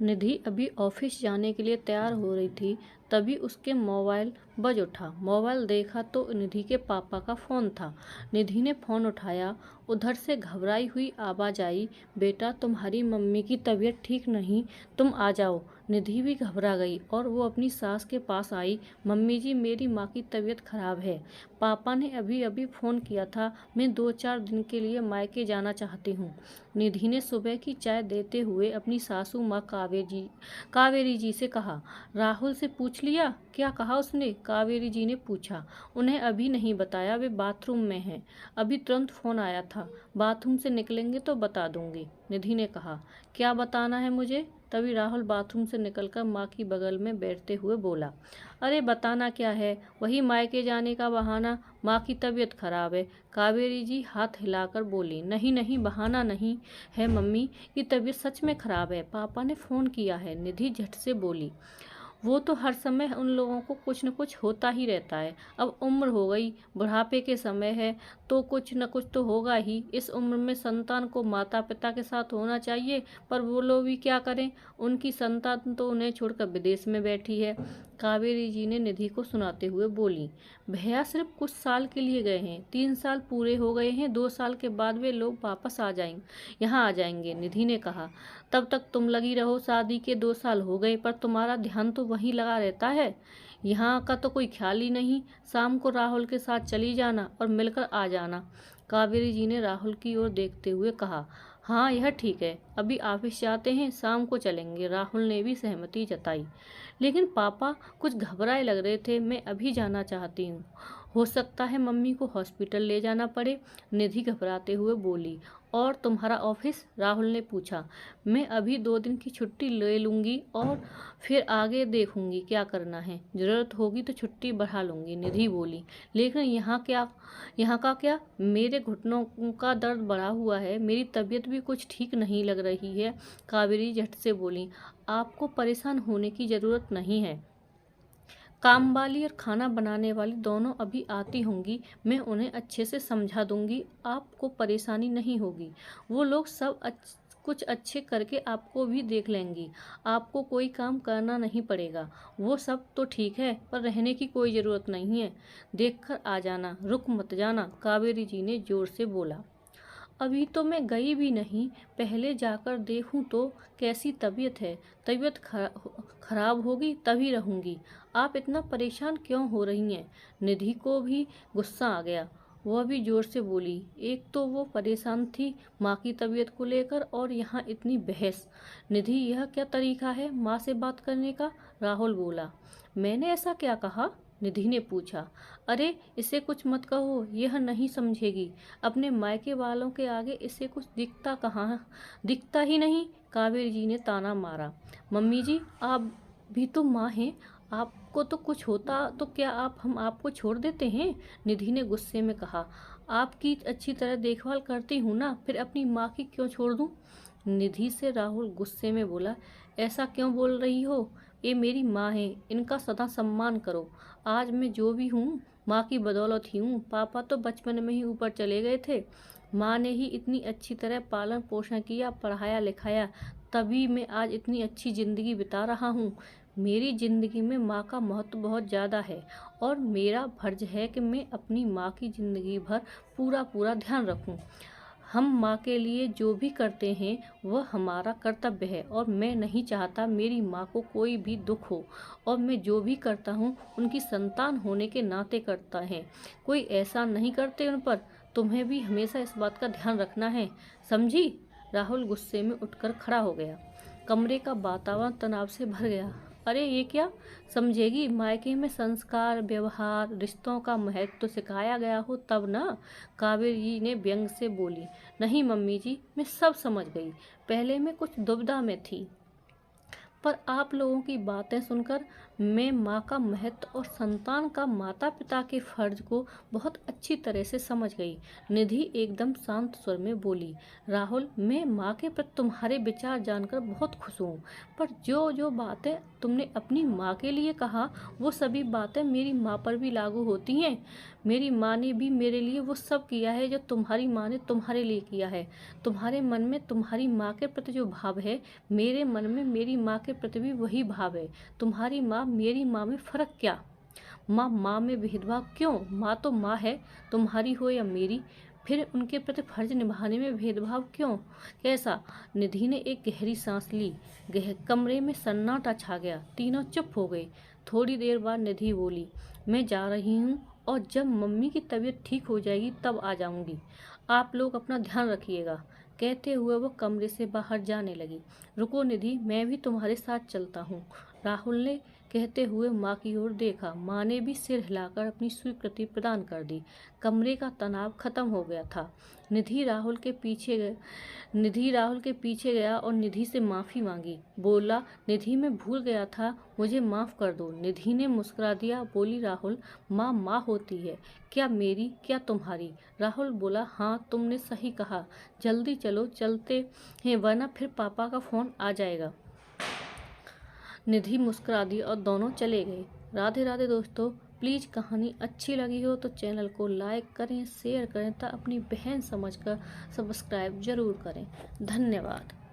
निधि अभी ऑफिस जाने के लिए तैयार हो रही थी, तभी उसके मोबाइल बज उठा। मोबाइल देखा तो निधि के पापा का फ़ोन था। निधि ने फ़ोन उठाया। उधर से घबराई हुई आवाज़ आई, बेटा तुम्हारी मम्मी की तबीयत ठीक नहीं, तुम आ जाओ। निधि भी घबरा गई और वो अपनी सास के पास आई। मम्मी जी, मेरी माँ की तबीयत खराब है। पापा ने अभी अभी फ़ोन किया था, मैं 2-4 दिन के लिए मायके जाना चाहती हूँ। निधि ने सुबह की चाय देते हुए अपनी सासू माँ कावेरी जी से कहा। राहुल से पूछ लिया? क्या कहा उसने? कावेरी जी ने पूछा। उन्हें अभी नहीं बताया, वे बाथरूम में हैं। अभी तुरंत फ़ोन आया था, बाथरूम से निकलेंगे तो बता दूंगी। निधि ने कहा। क्या बताना है मुझे? तभी राहुल बाथरूम से निकलकर माँ की बगल में बैठते हुए बोला। अरे बताना क्या है, वही मायके जाने का बहाना। माँ की तबीयत खराब है। कावेरी जी हाथ हिलाकर बोली। नहीं नहीं, बहाना नहीं है मम्मी, की तबीयत सच में खराब है, पापा ने फ़ोन किया है। निधि झट से बोली। वो तो हर समय उन लोगों को कुछ न कुछ होता ही रहता है। अब उम्र हो गई, बुढ़ापे के समय है, तो कुछ न कुछ तो होगा ही। इस उम्र में संतान को माता पिता के साथ होना चाहिए, पर वो लोग भी क्या करें, उनकी संतान तो उन्हें छोड़कर विदेश में बैठी है। कावेरी जी ने निधि को सुनाते हुए बोली। भैया सिर्फ कुछ साल के लिए गए हैं, 3 साल पूरे हो गए हैं, 2 साल के बाद वे लोग वापस आ जाएंगे, यहाँ आ जाएंगे। निधि ने कहा। तब तक तुम लगी रहो, शादी के 2 साल हो गए, पर तुम्हारा ध्यान तो वहीं लगा रहता है, यहाँ का तो कोई ख्याल ही नहीं। शाम को राहुल के साथ चली जाना और मिलकर आ जाना। कावेरी जी ने राहुल की ओर देखते हुए कहा। हाँ यह ठीक है, अभी ऑफिस जाते हैं, शाम को चलेंगे। राहुल ने भी सहमति जताई। लेकिन पापा कुछ घबराए लग रहे थे। मैं अभी जाना चाहती हूँ, हो सकता है मम्मी को हॉस्पिटल ले जाना पड़े। निधि घबराते हुए बोली। और तुम्हारा ऑफिस? राहुल ने पूछा। मैं अभी 2 दिन की छुट्टी ले लूँगी और फिर आगे देखूँगी क्या करना है, ज़रूरत होगी तो छुट्टी बढ़ा लूँगी। निधि बोली। लेकिन यहाँ का क्या? मेरे घुटनों का दर्द बढ़ा हुआ है, मेरी तबीयत भी कुछ ठीक नहीं लग रही है। कावेरी झट से बोली। आपको परेशान होने की ज़रूरत नहीं है, काम वाली और खाना बनाने वाली दोनों अभी आती होंगी, मैं उन्हें अच्छे से समझा दूंगी, आपको परेशानी नहीं होगी। वो लोग सब कुछ अच्छे करके आपको भी देख लेंगी, आपको कोई काम करना नहीं पड़ेगा। वो सब तो ठीक है, पर रहने की कोई ज़रूरत नहीं है, देखकर आ जाना, रुक मत जाना। कावेरी जी ने जोर से बोला। अभी तो मैं गई भी नहीं, पहले जाकर देखूं तो कैसी तबीयत है। तबीयत खराब होगी तभी रहूंगी। आप इतना परेशान क्यों हो रही हैं? निधि को भी गुस्सा आ गया। वह भी जोर से बोली। एक तो वो परेशान थी माँ की तबीयत को लेकर, और यहाँ इतनी बहस। निधि, यह क्या तरीका है माँ से बात करने का? राहुल बोला। मैंने ऐसा क्या कहा? निधि ने पूछा। अरे इसे कुछ मत कहो, यह नहीं समझेगी। अपने मायके वालों के आगे इसे कुछ दिखता ही नहीं। कावेरी जी ने ताना मारा। मम्मी जी, आप भी तो माँ हैं, आपको तो कुछ होता तो क्या हम आपको छोड़ देते हैं? निधि ने गुस्से में कहा। आपकी अच्छी तरह देखभाल करती हूँ ना, फिर अपनी माँ की क्यों छोड़ दूँ? निधि से राहुल गुस्से में बोला। ऐसा क्यों बोल रही हो? ये मेरी माँ है, इनका सदा सम्मान करो। आज मैं जो भी हूँ माँ की बदौलत ही हूँ। पापा तो बचपन में ही ऊपर चले गए थे, माँ ने ही इतनी अच्छी तरह पालन पोषण किया, पढ़ाया लिखाया, तभी मैं आज इतनी अच्छी ज़िंदगी बिता रहा हूँ। मेरी ज़िंदगी में माँ का महत्व बहुत ज़्यादा है, और मेरा फर्ज है कि मैं अपनी माँ की ज़िंदगी भर पूरा पूरा ध्यान रखूँ। हम माँ के लिए जो भी करते हैं वह हमारा कर्तव्य है, और मैं नहीं चाहता मेरी माँ को कोई भी दुख हो, और मैं जो भी करता हूँ उनकी संतान होने के नाते करता है, कोई ऐसा नहीं करते उन पर। तुम्हें भी हमेशा इस बात का ध्यान रखना है, समझी? राहुल गुस्से में उठकर खड़ा हो गया। कमरे का वातावरण तनाव से भर गया। अरे ये क्या समझेगी? मायके में संस्कार, व्यवहार, रिश्तों का महत्व तो सिखाया गया हो तब ना। कावेरी ने व्यंग से बोली। नहीं मम्मी जी, मैं सब समझ गई, पहले मैं कुछ दुविधा में थी, पर आप लोगों की बातें सुनकर मैं माँ का महत्व और संतान का माता पिता के फर्ज को बहुत अच्छी तरह से समझ गई। निधि एकदम शांत स्वर में बोली। राहुल, मैं माँ के प्रति तुम्हारे विचार जानकर बहुत खुश हूँ, पर जो जो बातें तुमने अपनी माँ के लिए कहा वो सभी बातें मेरी माँ पर भी लागू होती हैं। मेरी माँ ने भी मेरे लिए वो सब किया है जो तुम्हारी माँ ने तुम्हारे लिए किया है। तुम्हारे मन में तुम्हारी माँ के प्रति जो भाव है, मेरे मन में मेरी माँ के प्रति भी वही भाव है। तुम्हारी माँ मेरी माँ में फ़र्क क्या? माँ में भेदभाव क्यों? माँ तो माँ है, तुम्हारी हो या मेरी, फिर उनके प्रति फर्ज निभाने में भेदभाव क्यों? कैसा? निधि ने एक गहरी सांस ली। कमरे में सन्नाटा छा गया। तीनों चुप हो गए। थोड़ी देर बाद निधि बोली, मैं जा रही हूँ और जब मम्मी की तबीयत ठीक हो जाएगी तब आ जाऊंगी। आप लोग अपना ध्यान रखिएगा। कहते हुए वो कमरे से बाहर जाने लगी। रुको निधि, मैं भी तुम्हारे साथ चलता हूँ, राहुल ने कहते हुए माँ की ओर देखा। माँ ने भी सिर हिलाकर अपनी स्वीकृति प्रदान कर दी। कमरे का तनाव खत्म हो गया था। निधि राहुल के पीछे गया और निधि से माफ़ी मांगी। बोला, निधि मैं भूल गया था, मुझे माफ़ कर दो। निधि ने मुस्कुरा दिया। बोली, राहुल, माँ माँ होती है, क्या मेरी क्या तुम्हारी? राहुल बोला, हाँ तुमने सही कहा। जल्दी चलो, चलते हैं वरना फिर पापा का फ़ोन आ जाएगा। निधि मुस्कुरा दी और दोनों चले गए। राधे राधे दोस्तों। प्लीज़ कहानी अच्छी लगी हो तो चैनल को लाइक करें, शेयर करें तथा अपनी बहन समझकर सब्सक्राइब जरूर करें। धन्यवाद।